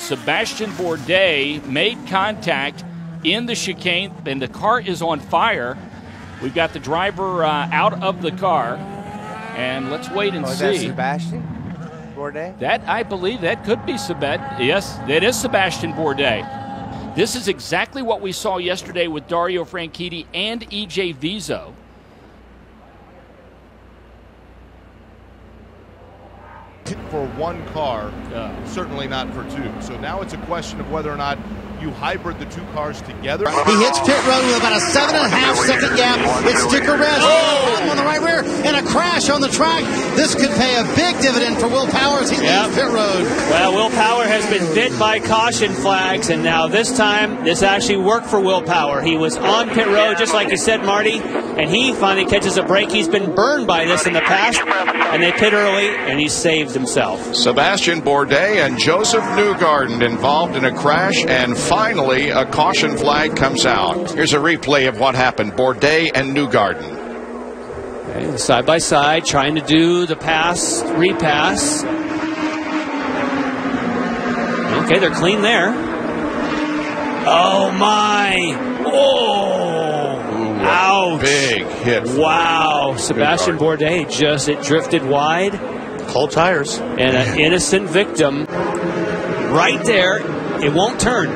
Sebastien Bourdais made contact in the chicane, and the car is on fire. We've got the driver out of the car, and let's wait and see. Is that Sebastien Bourdais? That, I believe, that could be Yes, that is Sebastien Bourdais. This is exactly what we saw yesterday with Dario Franchitti and EJ Viso. For one car, certainly not for two. So now it's a question of whether or not you hybrid the two cars together. He hits pit road with about a 7.5 second gap. It's Sticker Rest on the right rear and a crash on the track. This could pay a big dividend for Will Power as he leaves pit road. Well, Will Power has been bit by caution flags, and now this time this actually worked for Will Power. He was on pit road, just like you said, Marty, and he finally catches a break. He's been burned by this in the past, and they pit early, and he saved himself. Sebastien Bourdais and Joseph Newgarden involved in a crash, and finally a caution flag comes out. Here's a replay of what happened. Bourdais and Newgarden. Okay, side by side, trying to do the pass, repass. Okay, they're clean there. Oh my! Oh! Ooh, ouch! Big hit. Wow! Sebastien Bourdais it drifted wide. Cold tires. And an innocent victim right there. It won't turn.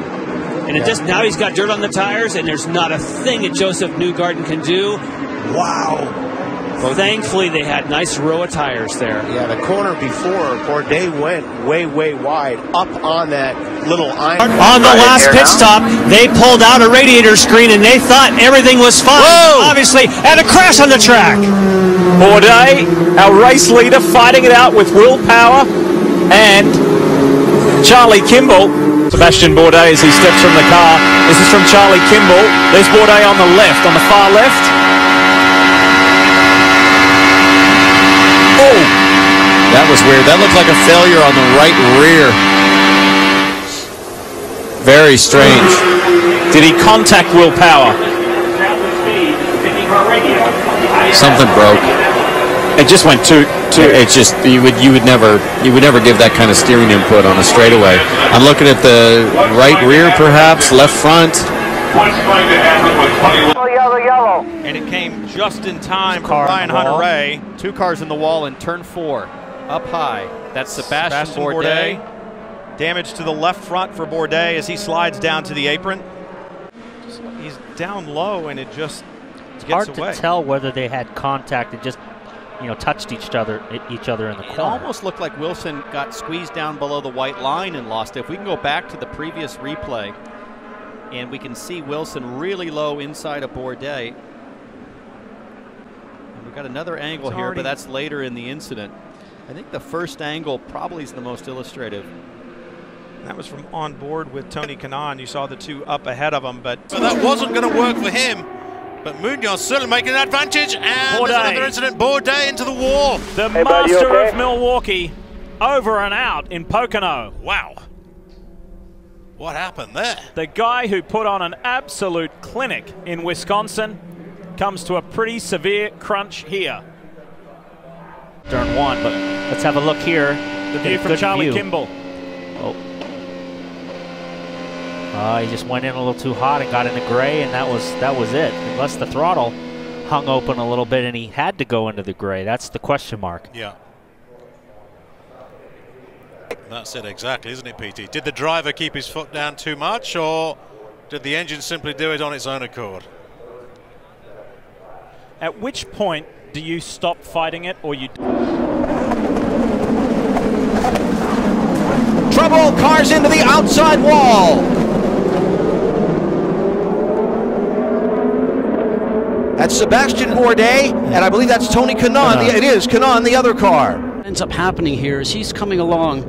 And it just, now he's got dirt on the tires, and there's not a thing that Joseph Newgarden can do. Wow. Well, thankfully, they had nice row of tires there. Yeah, the corner before, Bourdais went way, way wide up on that little iron. On the last pit stop, they pulled out a radiator screen, and they thought everything was fine. Whoa! Obviously, and a crash on the track. Bourdais, our race leader, fighting it out with Will Power and Charlie Kimball. Sebastien Bourdais as he steps from the car. This is from Charlie Kimball. There's Bourdais on the left, on the far left. Oh! That was weird. That looked like a failure on the right rear. Very strange. Did he contact Will Power? Something broke. It just went too. It's just you would never give that kind of steering input on a straightaway. I'm looking at the right rear, perhaps left front. Yellow. And it came just in time for Ryan Hunter-Ray. Two cars in the wall in turn 4. Up high. That's Sebastien Bourdais. Damage to the left front for Bourdais as he slides down to the apron. He's down low, and it just gets away. It's hard to tell whether they had contact and just, touched each other in the corner. It almost looked like Wilson got squeezed down below the white line and lost it. If we can go back to the previous replay, and we can see Wilson really low inside of Bourdais. And we've got another angle here, but that's later in the incident. I think the first angle probably is the most illustrative. That was from on board with Tony Kanaan. You saw the two up ahead of him, but so that wasn't going to work for him. But Munoz certainly making an advantage, and there's another incident. Bourdais into the wall. The master of Milwaukee over and out in Pocono. Wow. What happened there? The guy who put on an absolute clinic in Wisconsin comes to a pretty severe crunch here. Turn 1, but let's have a look here. The view from Charlie Kimball. He just went in a little too hot and got into gray, and that was it. Unless the throttle hung open a little bit and he had to go into the gray. That's the question mark. Yeah. That's it exactly, isn't it, PT? Did the driver keep his foot down too much, or did the engine simply do it on its own accord? At which point do you stop fighting it, or you... Trouble, cars into the outside wall. That's Sebastien Bourdais, and I believe that's Tony Kanaan. It is Kanaan, the other car. What ends up happening here is he's coming along,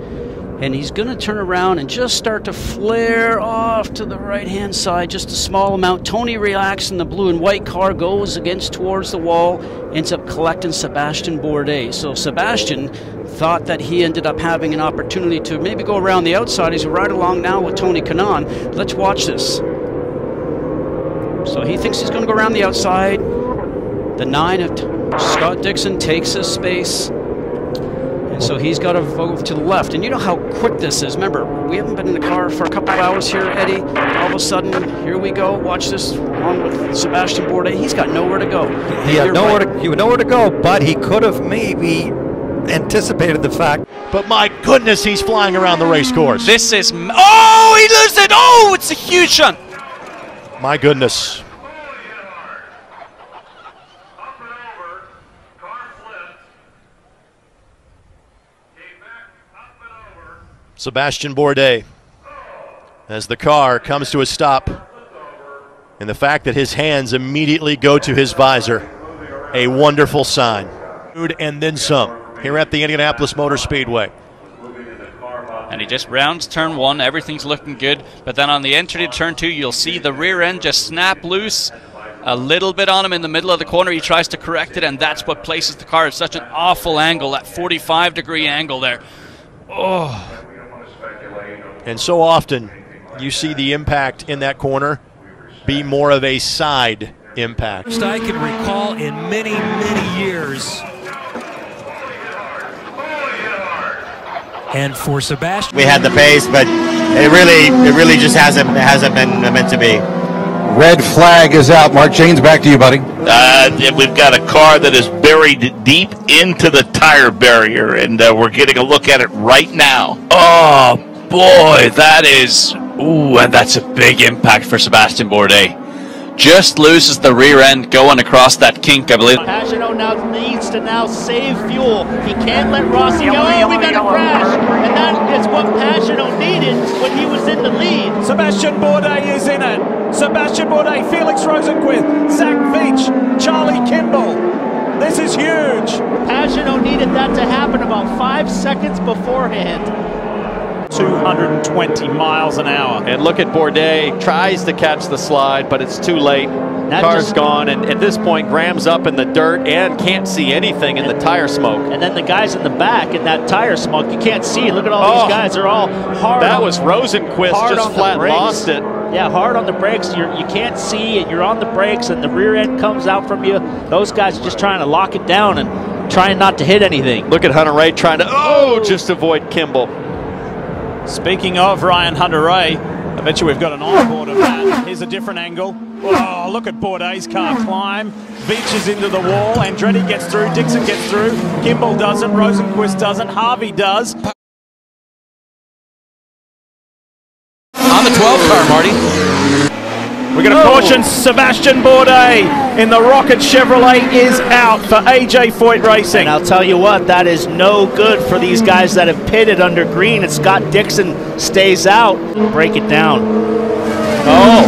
and he's going to turn around and just start to flare off to the right-hand side, just a small amount. Tony reacts, and the blue and white car goes towards the wall, ends up collecting Sebastien Bourdais. So Sebastien thought that he ended up having an opportunity to maybe go around the outside. He's right along now with Tony Kanaan. Let's watch this. So he thinks he's going to go around the outside. The 9 of Scott Dixon takes his space. And So he's got to move to the left. And you know how quick this is. Remember, we haven't been in the car for a couple of hours here, Eddie. All of a sudden, here we go. Watch this along with Sebastien Bourdais. He's got nowhere to go. He had nowhere to go, but he could have maybe anticipated the fact. But my goodness, he's flying around the race course. This is... Oh, he loses it! Oh, it's a huge shot. My goodness. Sebastien Bourdais, as the car comes to a stop, and the fact that his hands immediately go to his visor, a wonderful sign. And then some here at the Indianapolis Motor Speedway. And he just rounds turn one, everything's looking good, but then on the entry to turn two, you'll see the rear end just snap loose a little bit on him in the middle of the corner. He tries to correct it, and that's what places the car at such an awful angle, that 45-degree angle there. Oh. And so often you see the impact in that corner be more of a side impact. I can recall in many, many years. And for Sebastien, we had the pace, but it really just hasn't been meant to be. Red flag is out. Mark Janes, back to you, buddy. We've got a car that is buried deep into the tire barrier, and we're getting a look at it right now. Oh, boy, that is... Ooh, and that's a big impact for Sebastien Bourdais. Just loses the rear end going across that kink, I believe. Pagenaud now needs to save fuel. He can't let Rossi go. Oh, we got a crash. And that is what Pagenaud needed when he was in the lead. Sebastien Bourdais is in it. Sebastien Bourdais, Felix Rosenquist, Zach Veach, Charlie Kimball. This is huge. Pagenaud needed that to happen about 5 seconds beforehand. 220 miles an hour. And look at Bourdais, tries to catch the slide, but it's too late. Car's gone, and at this point, Graham's up in the dirt and can't see anything in the tire smoke. And then the guys in the back in that tire smoke, you can't see. Look at all these guys. They're all hard. That was Rosenquist just flat lost it. Yeah, hard on the brakes. You can't see, and you're on the brakes, and the rear end comes out from you. Those guys are just trying to lock it down and trying not to hit anything. Look at Hunter Ray trying to, just avoid Kimball. Speaking of Ryan Hunter-Ray, I bet you we've got an onboard of that. Here's a different angle. Oh, look at Bourdais' car climb. Beaches into the wall. Andretti gets through. Dixon gets through. Kimball doesn't. Rosenquist doesn't. Harvey does. On the 12 car, Marty. We're going to caution Sebastien Bourdais in the Rocket Chevrolet is out for AJ Foyt Racing. And I'll tell you what, that is no good for these guys that have pitted under green. And Scott Dixon stays out. Break it down. Oh,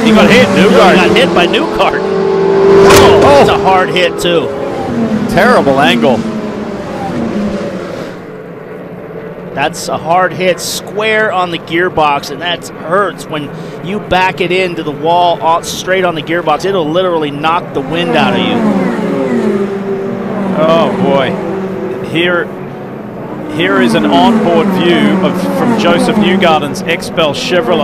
he got hit. Newgard got hit by Newgard. Oh, that's a hard hit too. Terrible angle. That's a hard hit square on the gearbox, and that hurts when you back it into the wall straight on the gearbox. It'll literally knock the wind out of you. Oh boy. Here is an onboard view from Joseph Newgarden's Expel Chevrolet.